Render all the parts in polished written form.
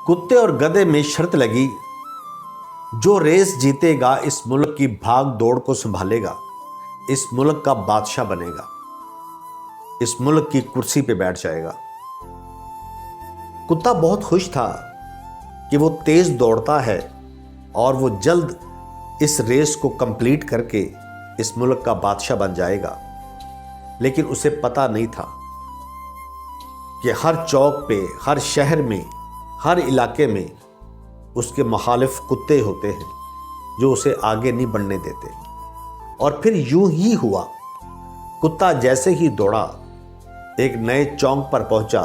कुत्ते और गधे में शर्त लगी, जो रेस जीतेगा इस मुल्क की भाग दौड़ को संभालेगा, इस मुल्क का बादशाह बनेगा, इस मुल्क की कुर्सी पे बैठ जाएगा। कुत्ता बहुत खुश था कि वो तेज दौड़ता है और वो जल्द इस रेस को कंप्लीट करके इस मुल्क का बादशाह बन जाएगा। लेकिन उसे पता नहीं था कि हर चौक पे, हर शहर में, हर इलाके में उसके मुखालिफ कुत्ते होते हैं जो उसे आगे नहीं बढ़ने देते। और फिर यूं ही हुआ, कुत्ता जैसे ही दौड़ा, एक नए चौक पर पहुंचा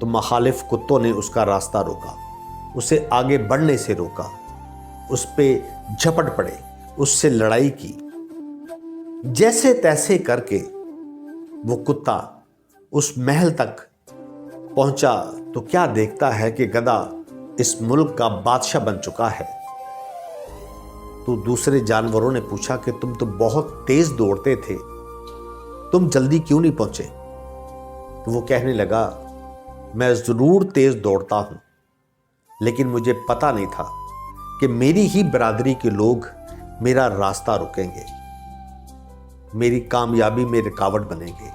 तो मुखालिफ कुत्तों ने उसका रास्ता रोका, उसे आगे बढ़ने से रोका, उस पे झपट पड़े, उससे लड़ाई की। जैसे तैसे करके वो कुत्ता उस महल तक पहुंचा तो क्या देखता है कि गधा इस मुल्क का बादशाह बन चुका है। तो दूसरे जानवरों ने पूछा कि तुम तो बहुत तेज दौड़ते थे, तुम जल्दी क्यों नहीं पहुंचे? तो वो कहने लगा, मैं जरूर तेज दौड़ता हूं, लेकिन मुझे पता नहीं था कि मेरी ही बरादरी के लोग मेरा रास्ता रोकेंगे, मेरी कामयाबी में रुकावट बनेंगे।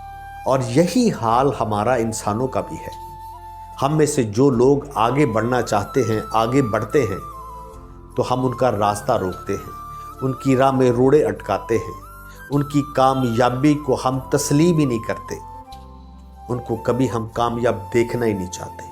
और यही हाल हमारा इंसानों का भी है। हम में से जो लोग आगे बढ़ना चाहते हैं, आगे बढ़ते हैं, तो हम उनका रास्ता रोकते हैं, उनकी राह में रोड़े अटकाते हैं, उनकी कामयाबी को हम तस्लीम ही नहीं करते, उनको कभी हम कामयाब देखना ही नहीं चाहते।